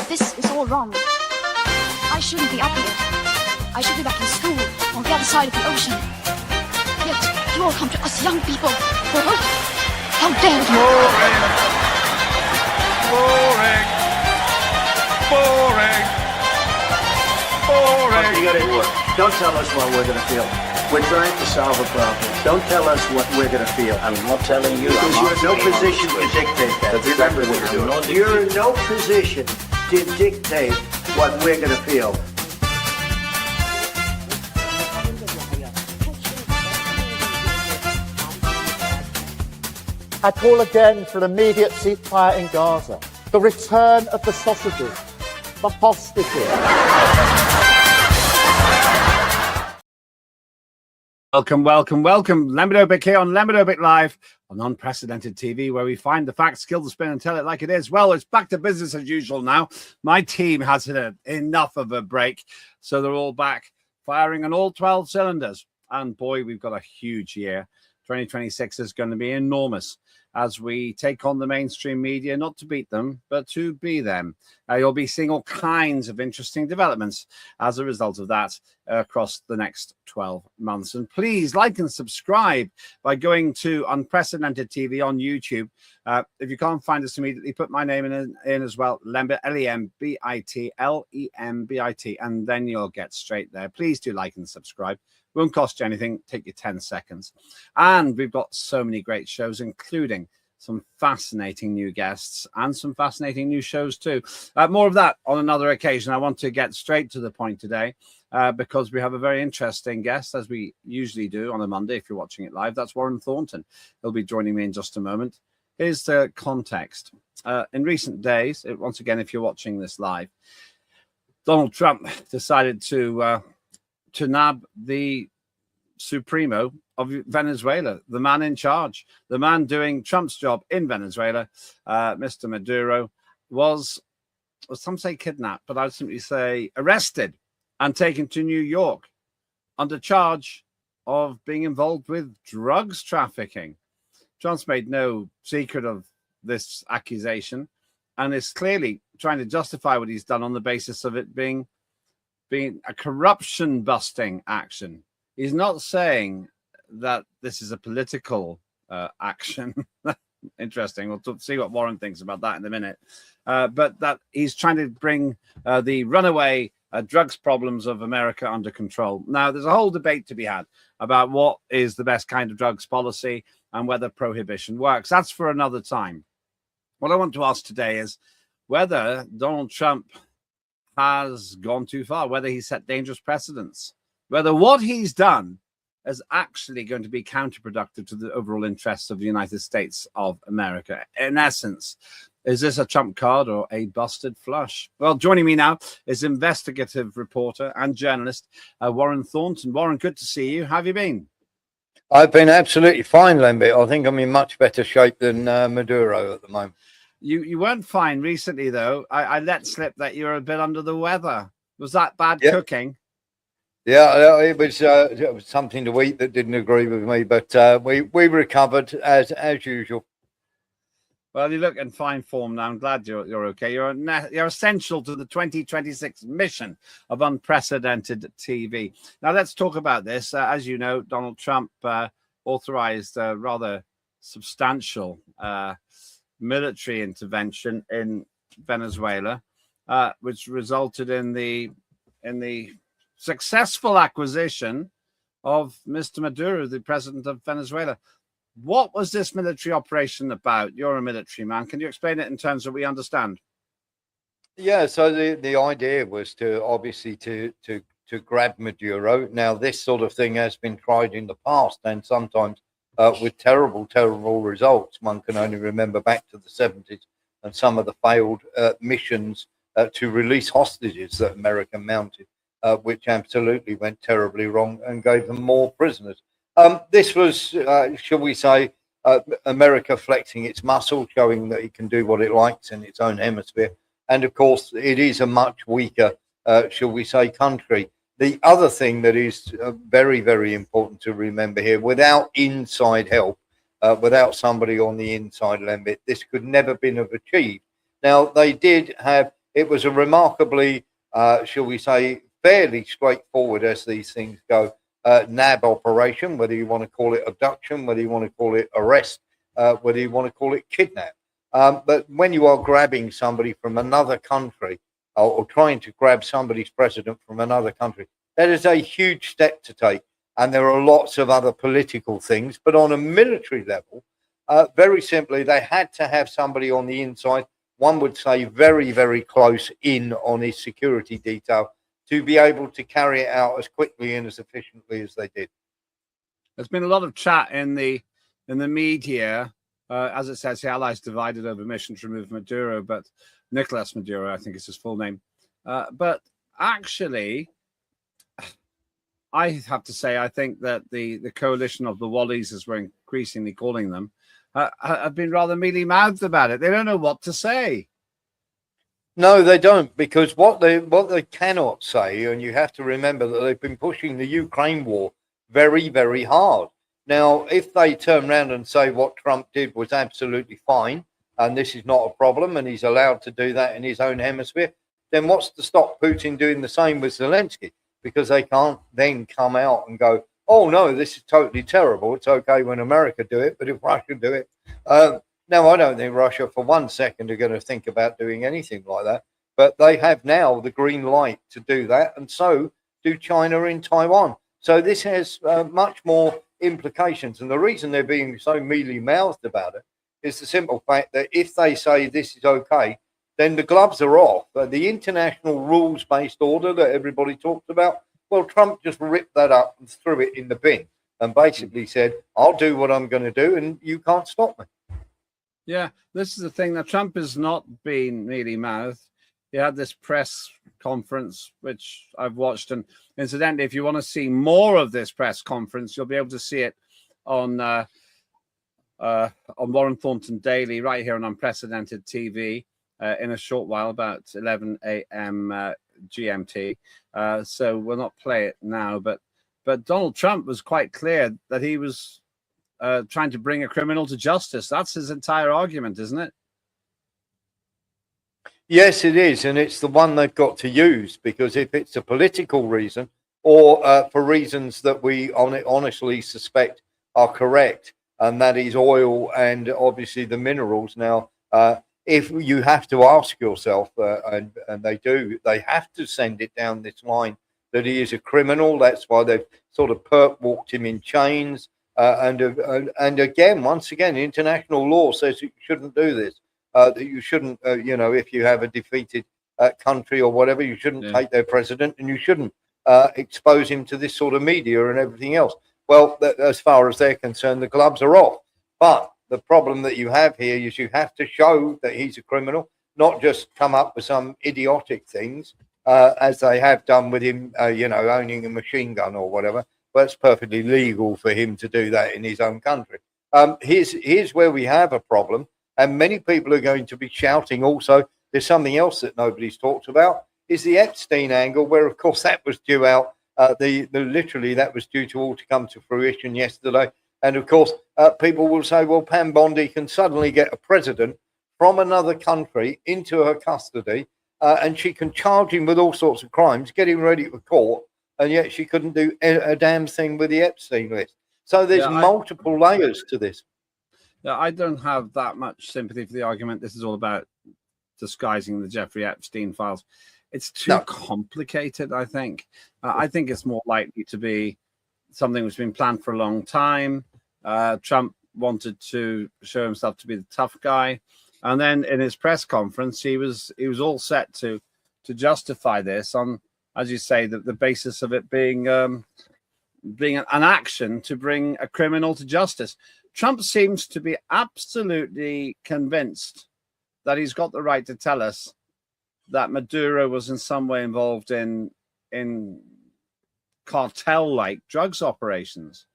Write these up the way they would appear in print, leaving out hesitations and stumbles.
This is all wrong. I shouldn't be up here. I should be back in school on the other side of the ocean. Yet you all come to us young people for hope. How dare you? Boring. Boring. Boring. You gotta work. Don't tell us what we're gonna feel. We're trying to solve a problem. Don't tell us what we're gonna feel. I'm not telling you. Because you're in no position to dictate that. That's Remember exactly what this. you're doing. You're in no position to dictate what we're gonna feel. I call again for an immediate ceasefire in Gaza, the return of the sausages, the hostages. Welcome. Lembit Öpik here on Lembit Öpik Live on Unprecedented TV, where we find the facts, kill the spin, and tell it like it is. Well, it's back to business as usual now. My team has had enough of a break, so they're all back firing on all 12 cylinders. And boy, we've got a huge year. 2026 is going to be enormous as we take on the mainstream media, not to beat them, but to be them. You'll be seeing all kinds of interesting developments as a result of that across the next 12 months. And please like and subscribe by going to Unprecedented TV on YouTube. If you can't find us immediately, put my name in as well, Lembit, Lembit, Lembit, and then you'll get straight there. Please do like and subscribe. Won't cost you anything, take you 10 seconds. And we've got so many great shows, including some fascinating new guests and some fascinating new shows too. More of that on another occasion. I want to get straight to the point today because we have a very interesting guest, as we usually do on a Monday if you're watching it live. That's Warren Thornton. He'll be joining me in just a moment. Here's the context. In recent days, once again, if you're watching this live, Donald Trump decided to nab the Supremo of Venezuela, the man in charge, the man doing Trump's job in Venezuela. Mr. Maduro was, some say kidnapped, but I'd simply say arrested and taken to New York under charge of being involved with drugs trafficking. Trump's made no secret of this accusation and is clearly trying to justify what he's done on the basis of it being a corruption busting action. He's not saying that this is a political action. Interesting. We'll see what Warren thinks about that in a minute. But that he's trying to bring the runaway drugs problems of America under control. Now, there's a whole debate to be had about what is the best kind of drugs policy and whether prohibition works. That's for another time. What I want to ask today is whether Donald Trump has gone too far, whether he's set dangerous precedents, whether what he's done is actually going to be counterproductive to the overall interests of the United States of America. In essence, is this a Trump card or a busted flush? Well, joining me now is investigative reporter and journalist Warren Thornton. Warren, good to see you. How have you been? I've been absolutely fine, Lembit. I think I'm in much better shape than Maduro at the moment. You weren't fine recently, though. I let slip that you were a bit under the weather. Was that bad cooking? Yeah, it was something to eat that didn't agree with me, but we recovered as usual. Well, you look in fine form now. I'm glad you're okay. You're essential to the 2026 mission of Unprecedented TV. Now, let's talk about this. As you know, Donald Trump authorized a rather substantial military intervention in Venezuela, which resulted in the successful acquisition of Mr. Maduro, the president of Venezuela. What was this military operation about? You're a military man. Can you explain it in terms that we understand? Yeah, so the idea was to obviously to grab Maduro. Now, this sort of thing has been tried in the past, and sometimes with terrible results. One can only remember back to the 70s and some of the failed missions to release hostages that America mounted, which absolutely went terribly wrong and gave them more prisoners. This was, shall we say, America flexing its muscle, showing that it can do what it likes in its own hemisphere. And of course, it is a much weaker, shall we say, country. The other thing that is very, very important to remember here, without inside help, without somebody on the inside, Lembit, this could never been have achieved. Now, they did have, it was a remarkably, shall we say, fairly straightforward, as these things go, NAB operation, whether you want to call it abduction, whether you want to call it arrest, whether you want to call it kidnap. But when you are grabbing somebody from another country or trying to grab somebody's president from another country, that is a huge step to take. And there are lots of other political things. But on a military level, very simply, they had to have somebody on the inside, one would say very, very close in on his security detail, to be able to carry it out as quickly and as efficiently as they did. There's been a lot of chat in the media, as it says, the Allies divided over mission to remove Maduro, but Nicolás Maduro, I think is his full name. But actually, I have to say, I think that the coalition of the Wallies, as we're increasingly calling them, have been rather mealy-mouthed about it. They don't know what to say. No, they don't, because what they cannot say, and you have to remember that they've been pushing the Ukraine war very, very hard. Now, if they turn around and say what Trump did was absolutely fine, and this is not a problem, and he's allowed to do that in his own hemisphere, then what's to stop Putin doing the same with Zelensky? Because they can't then come out and go, oh, no, this is totally terrible. It's okay when America do it, but if Russia do it... No, I don't think Russia for 1 second are going to think about doing anything like that. But they have now the green light to do that, and so do China in Taiwan. So this has much more implications. And the reason they're being so mealy-mouthed about it is the simple fact that if they say this is okay, then the gloves are off. The international rules-based order that everybody talks about, well, Trump just ripped that up and threw it in the bin and basically said, I'll do what I'm going to do and you can't stop me. Yeah, this is the thing. That Trump has not been mealy-mouthed. He had this press conference, which I've watched. And incidentally, if you want to see more of this press conference, you'll be able to see it on Warren Thornton Daily, right here on Unprecedented TV, in a short while, about 11 a.m. GMT. So we'll not play it now. But Donald Trump was quite clear that he was trying to bring a criminal to justice. That's his entire argument, isn't it? Yes, it is. And it's the one they've got to use, because if it's a political reason or for reasons that we honestly suspect are correct, and that is oil and obviously the minerals. Now, if you have to ask yourself, and they have to send it down this line that he is a criminal. That's why they've sort of perp walked him in chains. And again, once again, international law says you shouldn't do this. That you shouldn't, if you have a defeated country or whatever, you shouldn't take their president, and you shouldn't expose him to this sort of media and everything else. Well, as far as they're concerned, the gloves are off. But the problem that you have here is you have to show that he's a criminal, not just come up with some idiotic things, as they have done with him, owning a machine gun or whatever. Well, it's perfectly legal for him to do that in his own country. Here's where we have a problem. And many people are going to be shouting also. There's something else that nobody's talked about, is the Epstein angle, where, of course, that was due out. Literally, that was due to all to come to fruition yesterday. And, of course, people will say, well, Pam Bondi can suddenly get a president from another country into her custody, and she can charge him with all sorts of crimes, get him ready for court, and yet she couldn't do a damn thing with the Epstein list. So there's multiple layers to this. Yeah, I don't have that much sympathy for the argument. This is all about disguising the Jeffrey Epstein files. It's too complicated, I think. I think it's more likely to be something that's been planned for a long time. Trump wanted to show himself to be the tough guy. And then in his press conference, he was all set to justify this on, as you say, the basis of it being an action to bring a criminal to justice. Trump seems to be absolutely convinced that he's got the right to tell us that Maduro was in some way involved in cartel-like drugs operations.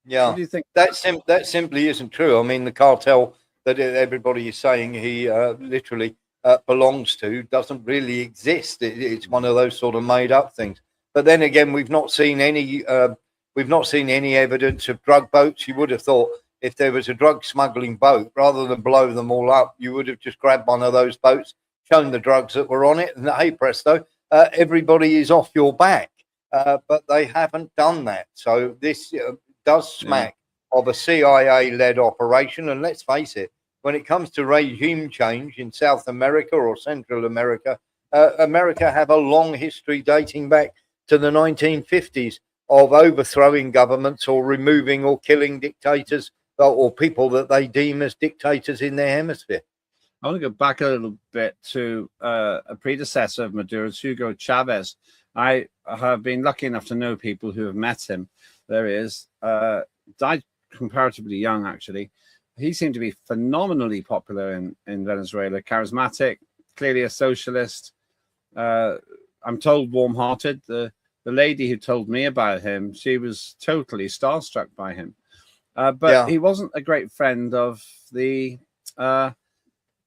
Yeah, what do you think? That simply isn't true. I mean, the cartel that everybody is saying he literally belongs to doesn't really exist. It's one of those sort of made-up things. But then again, we've not seen any evidence of drug boats. You would have thought, if there was a drug smuggling boat, rather than blow them all up, you would have just grabbed one of those boats, shown the drugs that were on it, and hey presto, everybody is off your back. But they haven't done that. So this does smack of a CIA-led operation. And let's face it, when it comes to regime change in South America or Central America, America have a long history dating back to the 1950s of overthrowing governments or removing or killing dictators or people that they deem as dictators in their hemisphere. I want to go back a little bit to a predecessor of Maduro's, Hugo Chavez. I have been lucky enough to know people who have met him. There he is, died comparatively young, actually. He seemed to be phenomenally popular in Venezuela, charismatic, clearly a socialist. I'm told warm-hearted. The lady who told me about him, she was totally starstruck by him. But he wasn't a great friend of the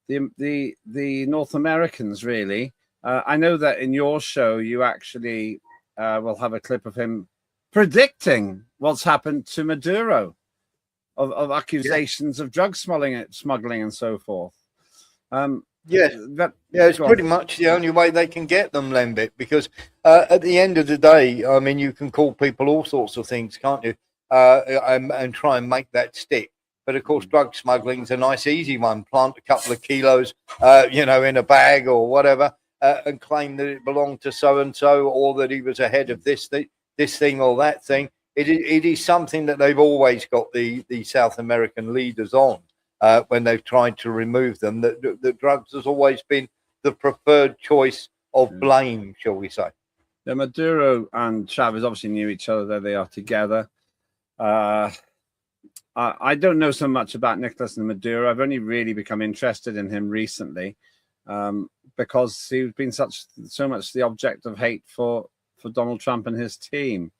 North Americans, really. I know that in your show, you actually will have a clip of him predicting what's happened to Maduro, of accusations of drug smuggling and so forth. It's pretty much the only way they can get them, Lembit, because at the end of the day, I mean, you can call people all sorts of things, can't you? And try and make that stick. But of course, drug smuggling is a nice, easy one. Plant a couple of kilos, in a bag or whatever, and claim that it belonged to so and so, or that he was ahead of this thing or that thing. It is something that they've always got the South American leaders on when they've tried to remove them. That drugs has always been the preferred choice of blame, shall we say? Yeah, Maduro and Chavez obviously knew each other. There they are together. I don't know so much about Nicolás and Maduro. I've only really become interested in him recently because he's been so much the object of hate for Donald Trump and his team.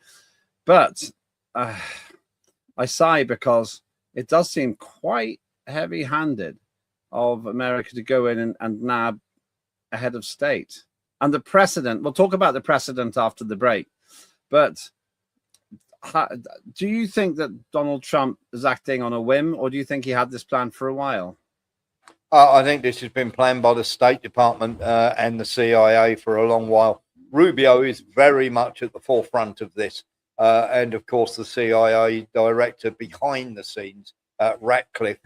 But I sigh because it does seem quite heavy-handed of America to go in and nab a head of state. And the precedent, we'll talk about the precedent after the break, but do you think that Donald Trump is acting on a whim, or do you think he had this plan for a while? I think this has been planned by the State Department and the CIA for a long while. Rubio is very much at the forefront of this. And of course, the CIA director behind the scenes, Ratcliffe,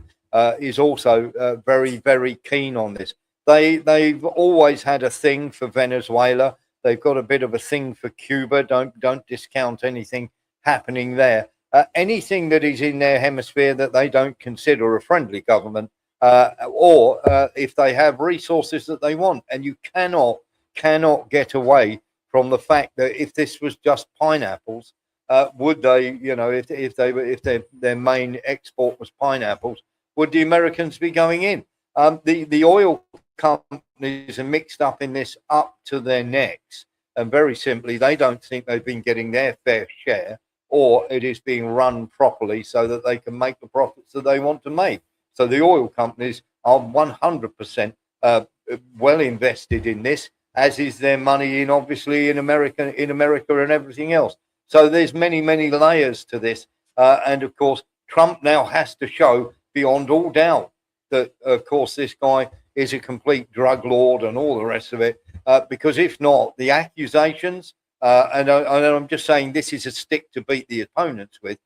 is also very, very keen on this. They've always had a thing for Venezuela. They've got a bit of a thing for Cuba. Don't discount anything happening there. Anything that is in their hemisphere that they don't consider a friendly government, or if they have resources that they want. And you cannot get away from the fact that if this was just pineapples, would they, if their main export was pineapples, would the Americans be going in? The oil companies are mixed up in this up to their necks, and very simply, they don't think they've been getting their fair share, or it is being run properly so that they can make the profits that they want to make. So the oil companies are 100% well invested in this, as is their money in America and everything else. So there's many, many layers to this. And of course, Trump now has to show beyond all doubt that, of course, this guy is a complete drug lord and all the rest of it. Because if not, the accusations, and I'm just saying this is a stick to beat the opponents with,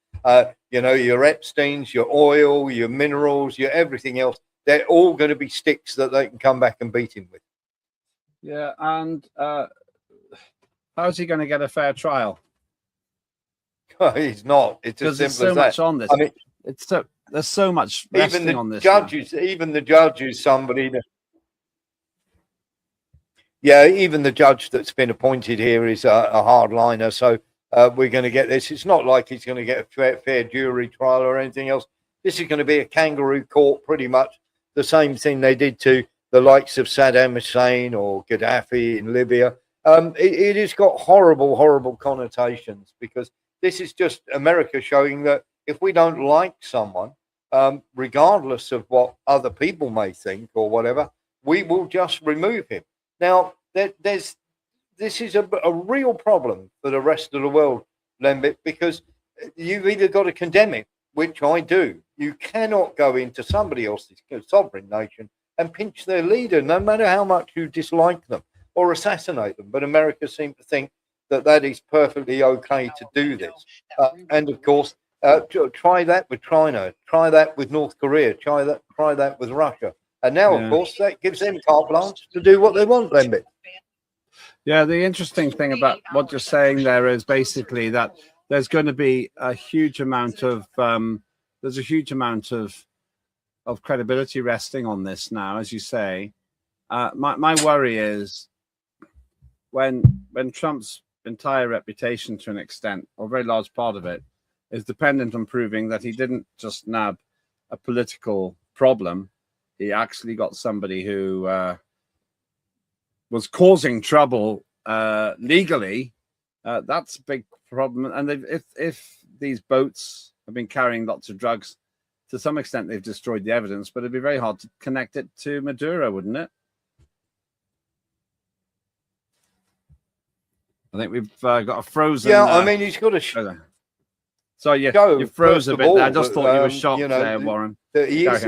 your Epsteins, your oil, your minerals, your everything else, they're all going to be sticks that they can come back and beat him with. Yeah, and how's he going to get a fair trial? He's not. It's as simple as that. There's so much on this. I mean, there's so much resting on this. Even the judge is somebody that. Yeah, even the judge that's been appointed here is a hardliner. So we're going to get this. It's not like he's going to get a fair jury trial or anything else. This is going to be a kangaroo court, pretty much the same thing they did to the likes of Saddam Hussein or Gaddafi in Libya. It has got horrible, horrible connotations, because this is just America showing that if we don't like someone, regardless of what other people may think or whatever, we will just remove him. Now, this is a real problem for the rest of the world, Lembit, because you've either got to condemn it, which I do. You cannot go into somebody else's sovereign nation and pinch their leader, no matter how much you dislike them or assassinate them. But America seems to think that that is perfectly okay to do this. And of course, try that with China, try that with North Korea, try that with Russia. And now, of course, that gives them carte blanche to do what they want, Lembit. Yeah, the interesting thing about what you're saying there is basically that there's going to be a huge amount of of credibility resting on this now, as you say. My worry is when Trump's entire reputation, to an extent, or a very large part of it, is dependent on proving that he didn't just nab a political problem. He actually got somebody who was causing trouble legally. That's a big problem. And if these boats have been carrying lots of drugs, to some extent they've destroyed the evidence, but it'd be very hard to connect it to Maduro, wouldn't it? I think we've got a frozen. Yeah, I mean, he's got a so yeah, you froze a bit. I just thought you were shocked there, Warren. He is,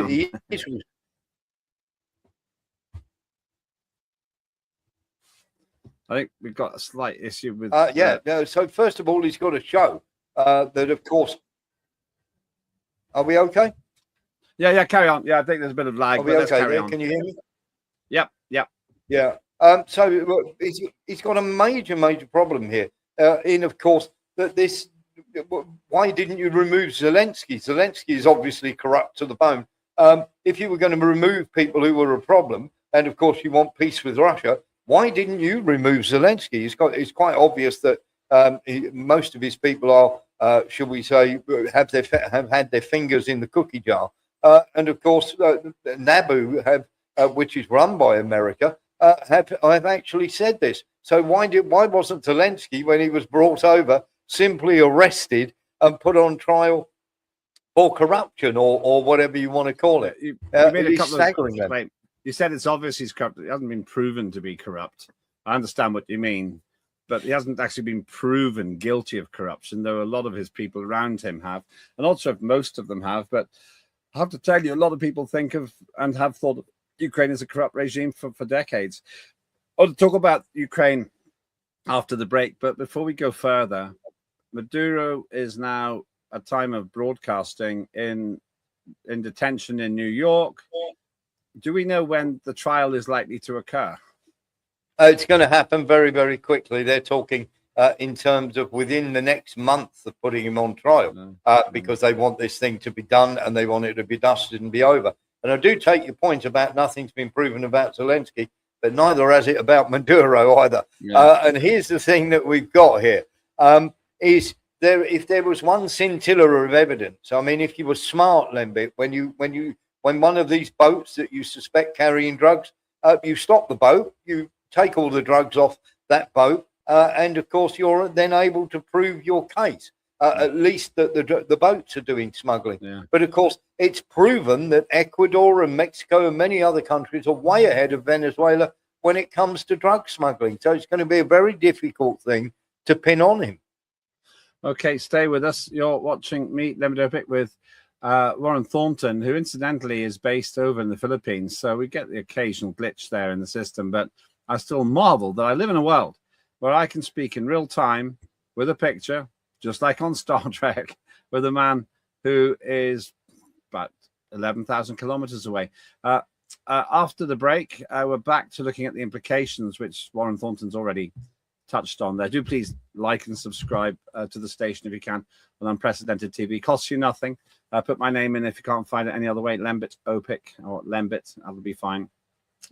I think we've got a slight issue with. So first of all, he's got to show that, of course. Are we okay? Yeah, carry on. Yeah, I think there's a bit of lag. Are we okay there? On. Can you hear me? Yep. Yeah. So look, he's got a major problem here. Of course, that this. Why didn't you remove Zelensky? Zelensky is obviously corrupt to the bone. If you were going to remove people who were a problem, and of course you want peace with Russia, why didn't you remove Zelensky? It's quite obvious that most of his people are, should we say, have had their fingers in the cookie jar. And of course, NABU, which is run by America, have actually said this. So why wasn't Zelensky, when he was brought over, simply arrested and put on trial for corruption or whatever you want to call it? You made a couple of wait, you said it's obvious he's corrupt. He hasn't been proven to be corrupt. I understand what you mean, but he hasn't actually been proven guilty of corruption, though a lot of his people around him have, and also most of them have. But I have to tell you, a lot of people think of and have thought of Ukraine as a corrupt regime for decades. I'll talk about Ukraine after the break, but before we go further, Maduro is now, at time of broadcasting, in detention in New York. Do we know when the trial is likely to occur? It's going to happen very, very quickly. They're talking in terms of within the next month of putting him on trial, because they want this thing to be done and they want it to be dusted and be over. And I do take your point about nothing's been proven about Zelensky, but neither has it about Maduro either. Yeah. And here's the thing that we've got here. If there was one scintilla of evidence, I mean, if you were smart, Lembit, when one of these boats that you suspect carrying drugs, you stop the boat, you take all the drugs off that boat, and of course you're then able to prove your case. At least that the boats are doing smuggling. Yeah. But of course, it's proven that Ecuador and Mexico and many other countries are way ahead of Venezuela when it comes to drug smuggling. So it's going to be a very difficult thing to pin on him. Okay, stay with us. You're watching Meet Lembit Öpik with Warren Thornton, who incidentally is based over in the Philippines. So we get the occasional glitch there in the system, but I still marvel that I live in a world where I can speak in real time with a picture, just like on Star Trek, with a man who is about 11,000 kilometers away. After the break, we're back to looking at the implications, which Warren Thornton's already touched on there. Do please like and subscribe to the station if you can on Unprecedented TV. Costs you nothing. Put my name in if you can't find it any other way. Lembit Öpik or Lembit, that'll be fine.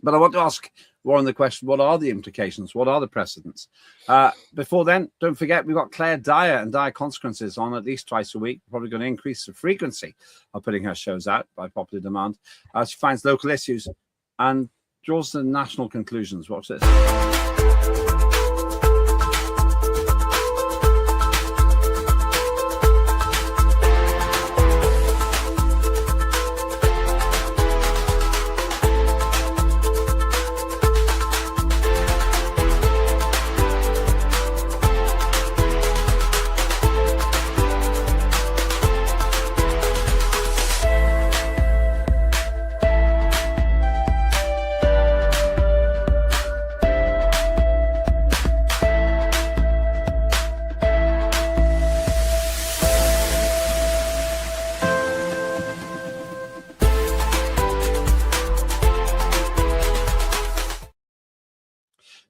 But I want to ask Warren the question, what are the implications? What are the precedents? Before then, don't forget, we've got Claire Dyer and Dire Consequences on at least twice a week. We're probably going to increase the frequency of putting her shows out by popular demand. She finds local issues and draws the national conclusions. Watch this.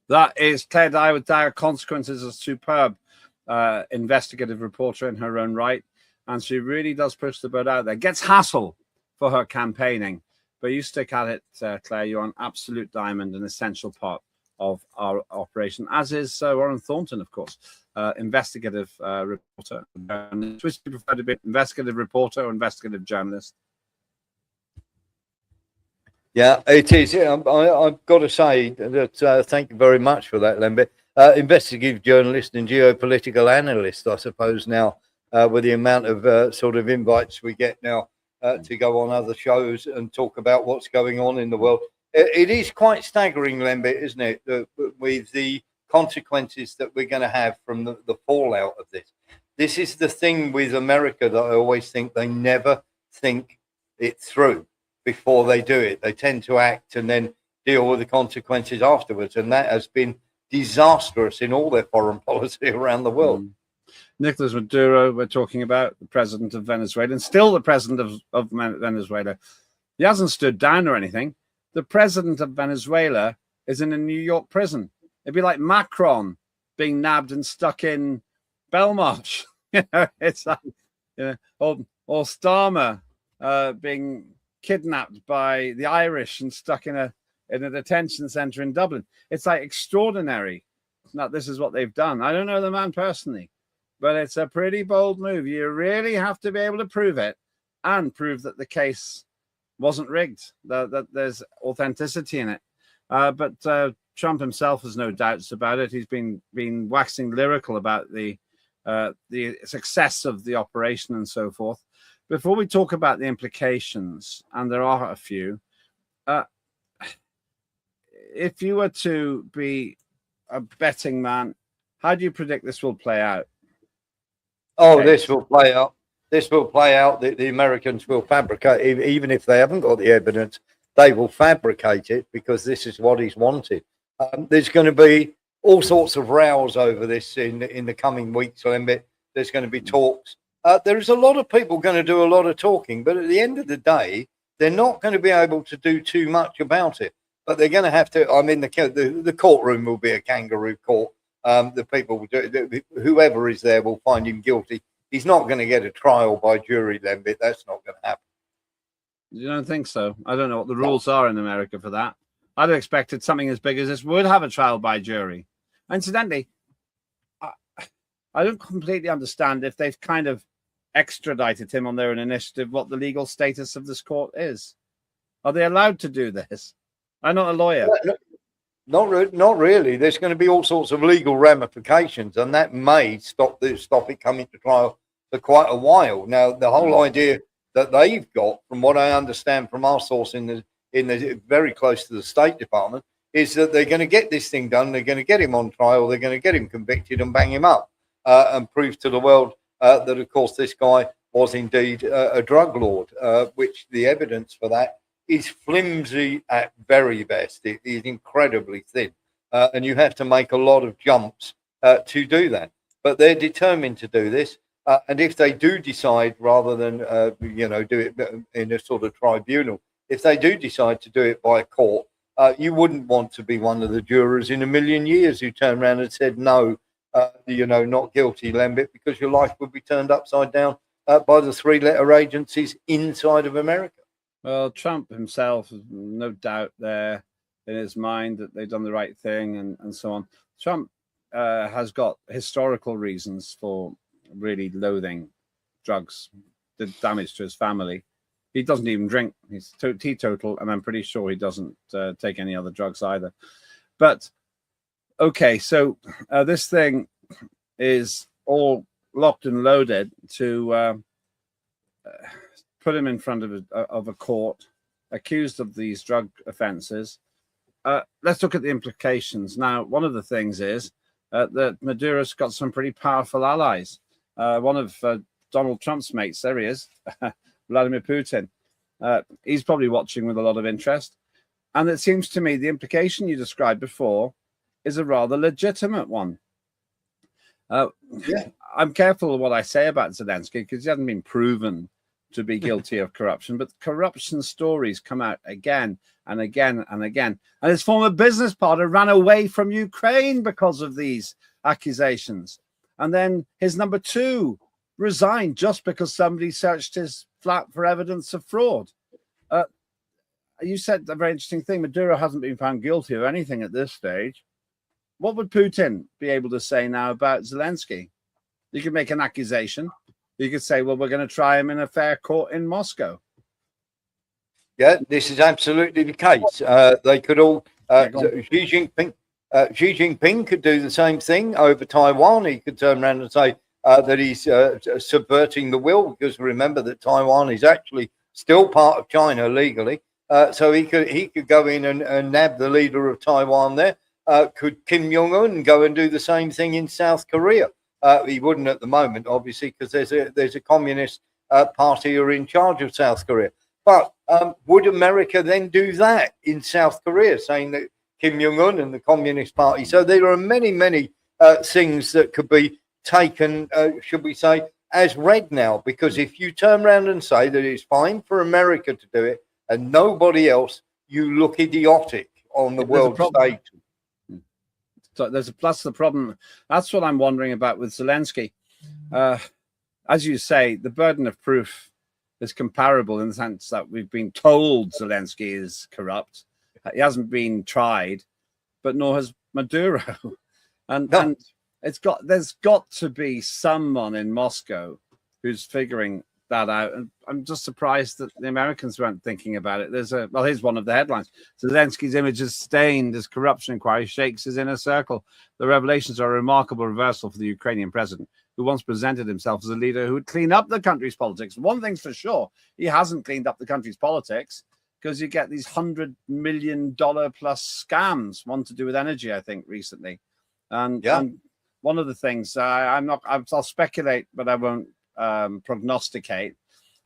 That is Claire Dyer with Dire Consequences, a superb investigative reporter in her own right. And she really does push the boat out there. Gets hassle for her campaigning. But you stick at it, Claire. You're an absolute diamond, an essential part of our operation, as is Warren Thornton, of course, investigative reporter. Which do you prefer to be, investigative reporter or investigative journalist? Yeah, it is. Yeah, I've got to say that thank you very much for that, Lembit. Investigative journalist and geopolitical analyst, I suppose, now, with the amount of sort of invites we get now to go on other shows and talk about what's going on in the world. It is quite staggering, Lembit, isn't it, with the consequences that we're going to have from the fallout of this. This is the thing with America that I always think they never think it through before they do it. They tend to act and then deal with the consequences afterwards. And that has been disastrous in all their foreign policy around the world. Nicolás Maduro, we're talking about, the president of Venezuela, and still the president of Venezuela. He hasn't stood down or anything. The president of Venezuela is in a New York prison. It'd be like Macron being nabbed and stuck in Belmarsh. It's like, or Starmer being kidnapped by the Irish and stuck in a detention center in Dublin. It's like extraordinary. Now, this is what they've done. I don't know the man personally, but it's a pretty bold move. You really have to be able to prove it and prove that the case wasn't rigged, that there's authenticity in it. But Trump himself has no doubts about it. He's been waxing lyrical about the success of the operation and so forth. Before we talk about the implications, and there are a few, if you were to be a betting man, how do you predict this will play out? Oh, okay. This will play out. This will play out. The Americans will fabricate, even if they haven't got the evidence, they will fabricate it because this is what he's wanted. There's going to be all sorts of rows over this in the coming weeks, Lembit. There's going to be talks. There's a lot of people going to do a lot of talking, but at the end of the day, they're not going to be able to do too much about it. But they're going to have to. I mean, the courtroom will be a kangaroo court. The people will do, whoever is there will find him guilty. He's not going to get a trial by jury, Lembit. That's not going to happen. You don't think so? I don't know what the rules are in America for that. I'd have expected something as big as this would have a trial by jury. Incidentally, I don't completely understand if they've kind of extradited him on their own initiative, what the legal status of this court is. Are they allowed to do this? I'm not a lawyer. Not really. There's going to be all sorts of legal ramifications, and that may stop it coming to trial for quite a while. Now, the whole idea that they've got, from what I understand from our source in the very close to the State Department, is that they're going to get this thing done. They're going to get him on trial. They're going to get him convicted and bang him up and prove to the world that, of course, this guy was indeed a drug lord, which the evidence for that is flimsy at very best. It is incredibly thin, and you have to make a lot of jumps to do that. But they're determined to do this, and if they do decide, rather than do it in a sort of tribunal, if they do decide to do it by a court, you wouldn't want to be one of the jurors in a million years who turned around and said no, not guilty, Lembit, because your life would be turned upside down by the three-letter agencies inside of America. Well, Trump himself, no doubt there in his mind that they've done the right thing and so on. Trump has got historical reasons for really loathing drugs, the damage to his family. He doesn't even drink. He's teetotal, and I'm pretty sure he doesn't take any other drugs either. But, okay, so this thing is all locked and loaded to put him in front of a court, accused of these drug offenses. Let's look at the implications. Now, one of the things is that Maduro's got some pretty powerful allies. One of Donald Trump's mates, there he is, Vladimir Putin. He's probably watching with a lot of interest. And it seems to me the implication you described before is a rather legitimate one. I'm careful of what I say about Zelensky because he hasn't been proven to be guilty of corruption, but corruption stories come out again and again and again. And his former business partner ran away from Ukraine because of these accusations. And then his number two resigned just because somebody searched his flat for evidence of fraud. You said a very interesting thing. Maduro hasn't been found guilty of anything at this stage. What would Putin be able to say now about Zelensky? You could make an accusation. You could say, well, we're going to try him in a fair court in Moscow. Yeah, this is absolutely the case. They could all, Xi Jinping could do the same thing over Taiwan. He could turn around and say that he's subverting the will, because remember that Taiwan is actually still part of China legally. So he could go in and nab the leader of Taiwan there. Could Kim Jong-un go and do the same thing in South Korea? He wouldn't at the moment, obviously, because there's a communist party who are in charge of South Korea. But would America then do that in South Korea, saying that Kim Jong-un and the Communist Party? So there are many, many things that could be taken, should we say, as read now. Because if you turn around and say that it's fine for America to do it and nobody else, you look idiotic on the world stage. So there's a plus the problem. That's what I'm wondering about with Zelensky. As you say, the burden of proof is comparable in the sense that we've been told Zelensky is corrupt. He hasn't been tried, but nor has Maduro. And there's got to be someone in Moscow who's figuring that out. And I'm just surprised that the Americans weren't thinking about it. Here's one of the headlines. Zelensky's image is stained as corruption inquiry shakes his inner circle. The revelations are a remarkable reversal for the Ukrainian president, who once presented himself as a leader who would clean up the country's politics. One thing's for sure, he hasn't cleaned up the country's politics, because you get these $100 million plus scams, one to do with energy, I think, recently. And one of the things, I'll speculate, but I won't prognosticate.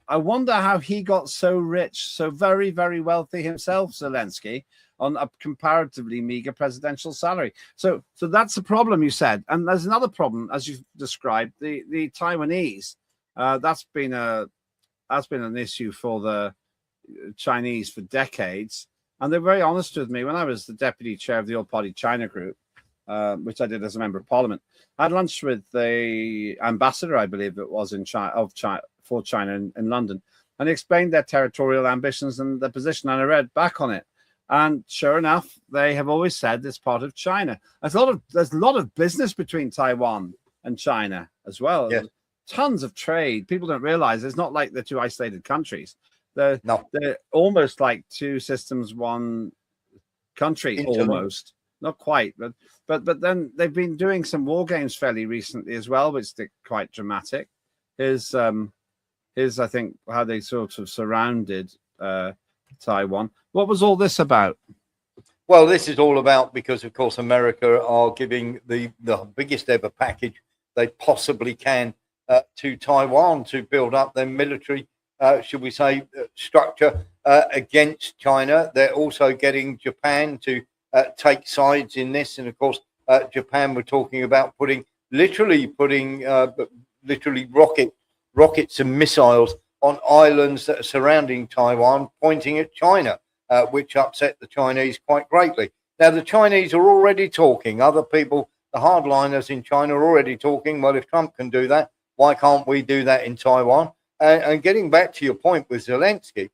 I wonder how he got so rich, so very, very wealthy himself, Zelensky, on a comparatively meager presidential salary. So that's a problem, you said. And there's another problem, as you described, the Taiwanese. That's been an issue for the Chinese for decades. And they're very honest with me. When I was the deputy chair of the All Party China Group, which I did as a member of parliament, I had lunch with the ambassador, I believe it was, for China in London, and he explained their territorial ambitions and their position, and I read back on it. And sure enough, they have always said it's part of China. There's a lot of business between Taiwan and China as well. Yes. Tons of trade. People don't realize it's not like they're two isolated countries. They're almost like two systems, one country, almost. Not quite, but then they've been doing some war games fairly recently as well, which are quite dramatic. Here's I think how they sort of surrounded Taiwan. What was all this about? Well, this is all about because, of course, America are giving the biggest ever package they possibly can to Taiwan to build up their military, should we say, structure against China. They're also getting Japan to take sides in this. And, of course, Japan were talking about literally rockets and missiles on islands that are surrounding Taiwan, pointing at China, which upset the Chinese quite greatly. Now, the Chinese are already talking. Other people, the hardliners in China, are already talking. Well, if Trump can do that, why can't we do that in Taiwan? And getting back to your point with Zelensky,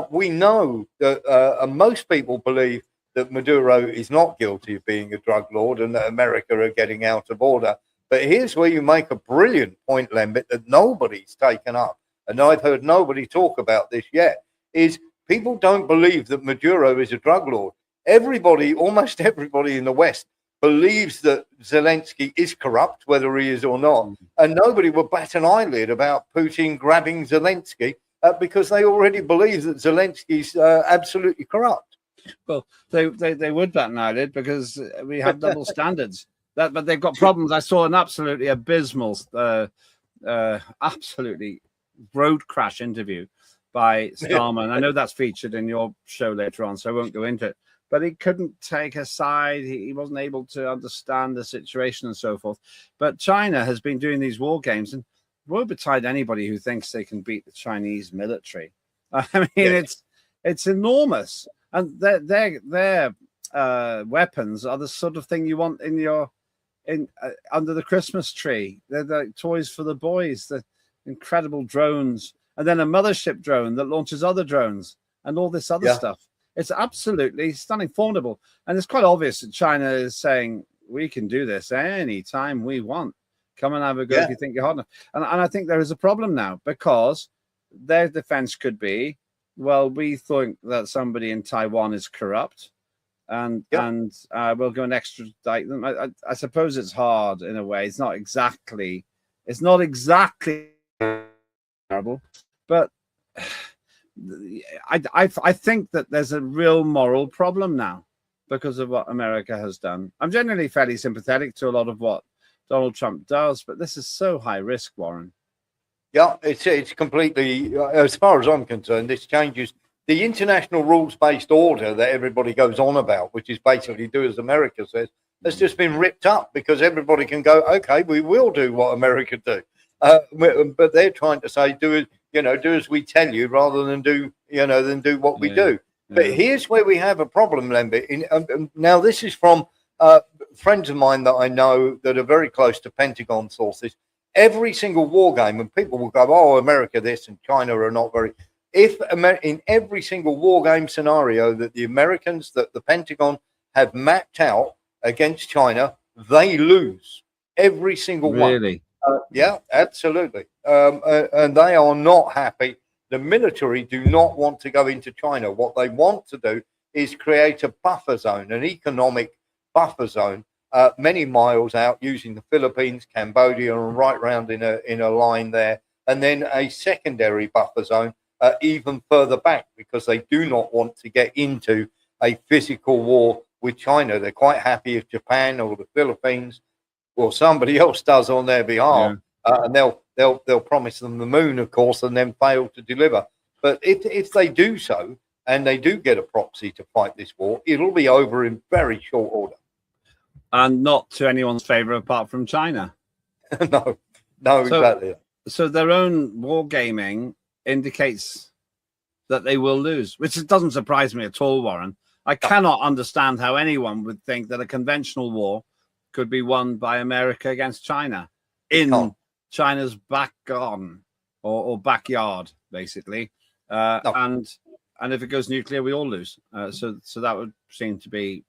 we know that most people believe that Maduro is not guilty of being a drug lord and that America are getting out of order. But here's where you make a brilliant point, Lembit, that nobody's taken up, and I've heard nobody talk about this yet, is people don't believe that Maduro is a drug lord. Almost everybody in the West believes that Zelensky is corrupt, whether he is or not. And nobody will bat an eyelid about Putin grabbing Zelensky because they already believe that Zelensky's absolutely corrupt. Well, they would bat an eyelid because we have double standards. But they've got problems. I saw an absolutely abysmal, absolutely road crash interview by Starmer. I know that's featured in your show later on, so I won't go into it. But he couldn't take a side. He wasn't able to understand the situation and so forth. But China has been doing these war games, and woe betide anybody who thinks they can beat the Chinese military. I mean, it's enormous, and their weapons are the sort of thing you want in your under the Christmas tree. They're like toys for the boys. The incredible drones, and then a mothership drone that launches other drones, and all this other stuff. It's absolutely stunning, formidable, and it's quite obvious that China is saying we can do this anytime we want. Come and have a go if you think you're hot enough. And I think there is a problem now because their defense could be, well, we think that somebody in Taiwan is corrupt, and we'll go and extradite them. I suppose it's hard in a way. It's not exactly terrible, but I think that there's a real moral problem now because of what America has done. I'm generally fairly sympathetic to a lot of what Donald Trump does, but this is so high risk, Warren. Yeah, it's completely, as far as I'm concerned, this changes the international rules-based order that everybody goes on about, which is basically do as America says, has just been ripped up because everybody can go, okay, we will do what America do. But they're trying to say, do as we tell you rather than do what we do. But here's where we have a problem, Lembit. Now, this is from friends of mine that I know that are very close to Pentagon sources. Every single war game, and people will go, oh, America this and China are not very. In every single war game scenario that the Americans, that the Pentagon have mapped out against China, they lose every single one. Really? Yeah, absolutely. And they are not happy. The military do not want to go into China. What they want to do is create a buffer zone, an economic buffer zone, many miles out using the Philippines, Cambodia, and right round in a line there, and then a secondary buffer zone even further back because they do not want to get into a physical war with China. They're quite happy if Japan or the Philippines or somebody else does on their behalf, and they'll promise them the moon, of course, and then fail to deliver. But if they do so and they do get a proxy to fight this war, it'll be over in very short order. And not to anyone's favor apart from China. No, exactly. So their own wargaming indicates that they will lose, which doesn't surprise me at all, Warren. I cannot understand how anyone would think that a conventional war could be won by America against China in China's back garden or backyard, basically. And if it goes nuclear, we all lose. So that would seem to be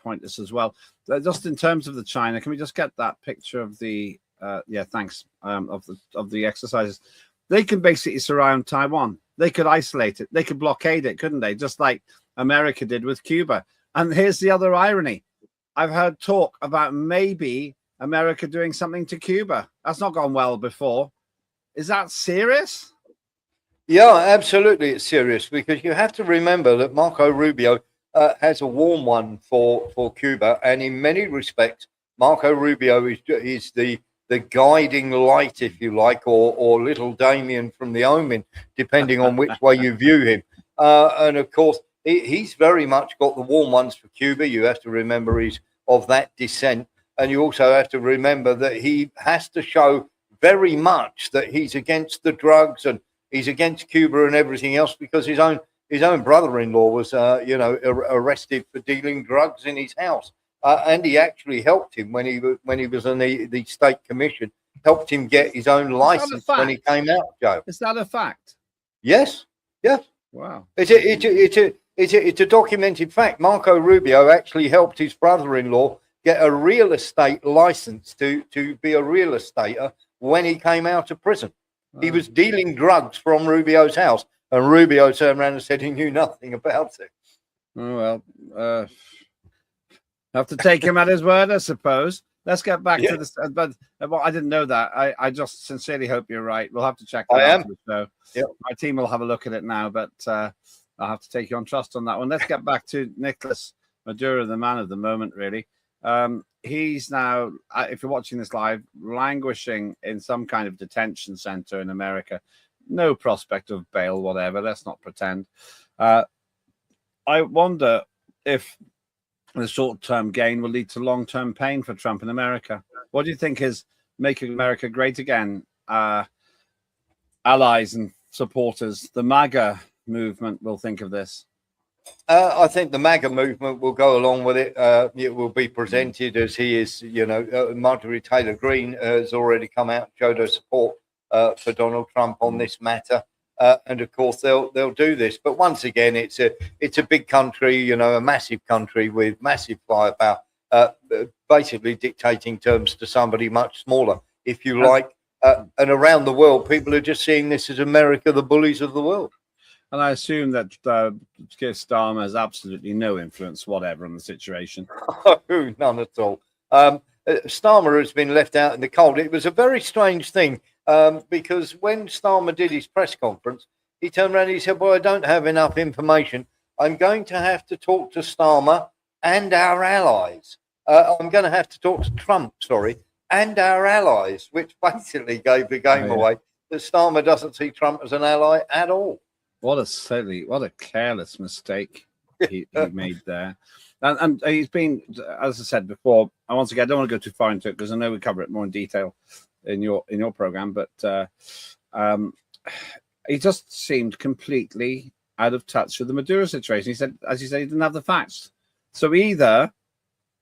pointless as well. Just in terms of the China, can we just get that picture of the of the exercises? They can basically surround Taiwan. They could isolate it. They could blockade it, couldn't they? Just like America did with Cuba. And here's the other irony. I've heard talk about maybe America doing something to Cuba. That's not gone well before. Is that serious? Yeah, absolutely. It's serious because you have to remember that Marco Rubio has a warm one for Cuba. And in many respects, Marco Rubio is the guiding light, if you like, or little Damien from the Omen, depending on which way you view him. And of course, he's very much got the warm ones for Cuba. You have to remember he's of that descent. And you also have to remember that he has to show very much that he's against the drugs and he's against Cuba and everything else because his own brother-in-law was, arrested for dealing drugs in his house. And he actually helped him when he was on the state commission, helped him get his own license when he came out, Joe. Is that a fact? Yes. Wow. It's a documented fact. Marco Rubio actually helped his brother-in-law get a real estate license to be a real estater when he came out of prison. Wow. He was dealing drugs from Rubio's house, and Rubio turned around and said he knew nothing about it. Oh, well, have to take him at his word, I suppose. Let's get back to this. But I didn't know that. I just sincerely hope you're right. We'll have to check that out. So my team will have a look at it now, but I'll have to take you on trust on that one. Let's get back to Nicolás Maduro, the man of the moment, really. He's now, if you're watching this live, languishing in some kind of detention center in America. No prospect of bail, whatever. Let's not pretend. I wonder if the short-term gain will lead to long-term pain for Trump in America. What do you think is making America great again? allies and supporters, the MAGA movement, will think of this? I think the MAGA movement will go along with it. It will be presented as he is, Marjorie Taylor Greene has already come out and showed her support for Donald Trump on this matter. And of course, they'll do this. But once again, it's a big country, a massive country with massive firepower, basically dictating terms to somebody much smaller, if you like. And around the world, people are just seeing this as America, the bullies of the world. And I assume that Keir Starmer has absolutely no influence whatever on the situation. Oh, none at all. Starmer has been left out in the cold. It was a very strange thing because when Starmer did his press conference, he turned around and he said, well, I don't have enough information. I'm going to have to talk to Starmer and our allies. I'm going to have to talk to Trump, and our allies, which basically gave the game away that Starmer doesn't see Trump as an ally at all. What a careless mistake he made there. And he's been, as I said before, I don't want to go too far into it because I know we cover it more in detail in your program, but he just seemed completely out of touch with the Maduro situation. He said, as you say, he didn't have the facts. So either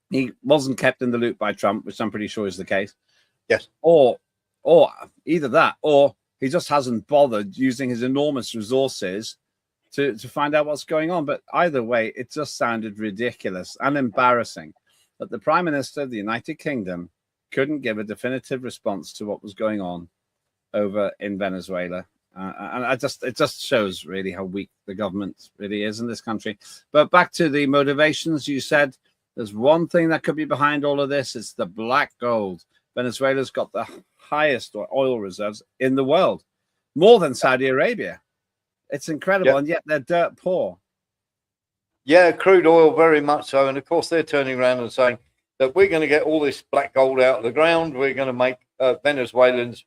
he wasn't kept in the loop by Trump, which I'm pretty sure is the case. Yes. Or either that, or he just hasn't bothered using his enormous resources to find out what's going on. But either way, it just sounded ridiculous and embarrassing that the Prime Minister of the United Kingdom couldn't give a definitive response to what was going on over in Venezuela. And it just shows really how weak the government really is in this country. But back to the motivations, you said there's one thing that could be behind all of this. It's the black gold. Venezuela's got the highest oil reserves in the world, more than Saudi Arabia. It's incredible, and yet they're dirt poor. Yeah, crude oil, very much so. And of course, they're turning around and saying that we're going to get all this black gold out of the ground. We're going to make Venezuelans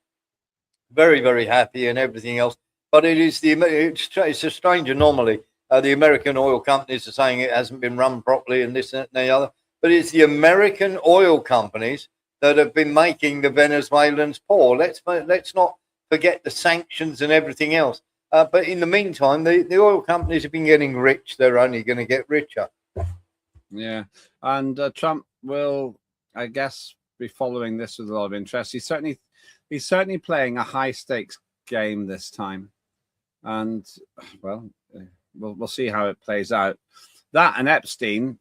very, very happy and everything else. But it's a strange anomaly. The American oil companies are saying it hasn't been run properly and this and the other. But it's the American oil companies that have been making the Venezuelans poor. Let's not forget the sanctions and everything else. But in the meantime, the oil companies have been getting rich. They're only going to get richer. Yeah, and Trump will, I guess, be following this with a lot of interest. He's certainly playing a high stakes game this time, and well, we'll see how it plays out. That and Epstein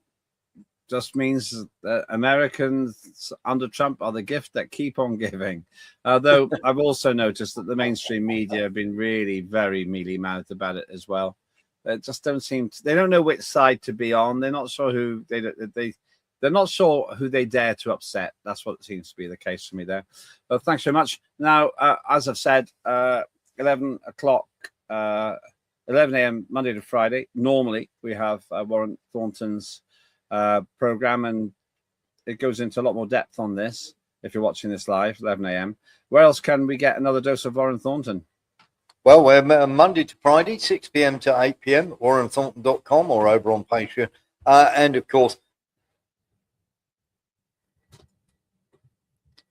just means that Americans under Trump are the gift that keep on giving. Though I've also noticed that the mainstream media have been really very mealy-mouthed about it as well. They just don't seem to, they don't know which side to be on. They're not sure who they're not sure who they dare to upset. That's what seems to be the case for me there. But thanks very much. Now, as I've said, 11 a.m. Monday to Friday. Normally, we have Warren Thornton's program, and it goes into a lot more depth on this. If you're watching this live, 11 a.m. Where else can we get another dose of Warren Thornton? Well, we're Monday to Friday, 6 p.m. to 8 p.m. warrenthornton.com or over on Patreon. And of course,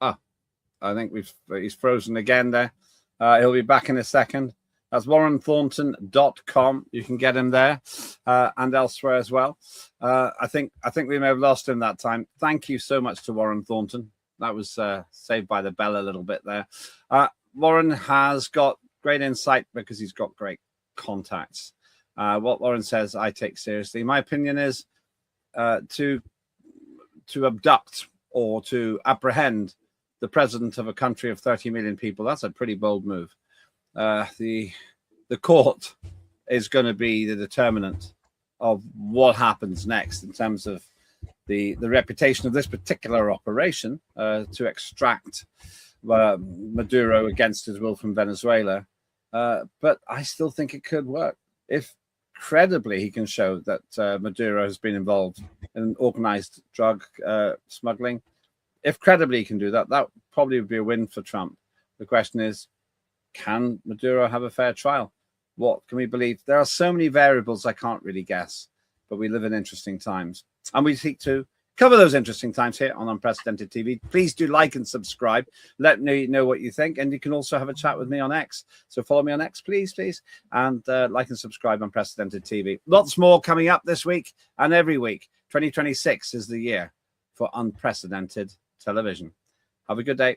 I think he's frozen again there. He'll be back in a second. That's warrenthornton.com. You can get him there and elsewhere as well. I think we may have lost him that time. Thank you so much to Warren Thornton. That was saved by the bell a little bit there. Warren has got great insight because he's got great contacts. What Warren says, I take seriously. My opinion is to abduct or to apprehend the president of a country of 30 million people. That's a pretty bold move. The court is going to be the determinant of what happens next in terms of the reputation of this particular operation to extract Maduro against his will from Venezuela. But I still think it could work if credibly he can show that Maduro has been involved in organized drug smuggling. If credibly he can do that, that probably would be a win for Trump. The question is, can Maduro have a fair trial? What can we believe? There are so many variables I can't really guess, but we live in interesting times. And we seek to cover those interesting times here on Unprecedented TV. Please do like and subscribe. Let me know what you think. And you can also have a chat with me on X. So follow me on X, please. And like and subscribe on Unprecedented TV. Lots more coming up this week and every week. 2026 is the year for unprecedented television. Have a good day.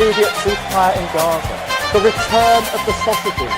Immediate ceasefire in Gaza, the return of the sausages.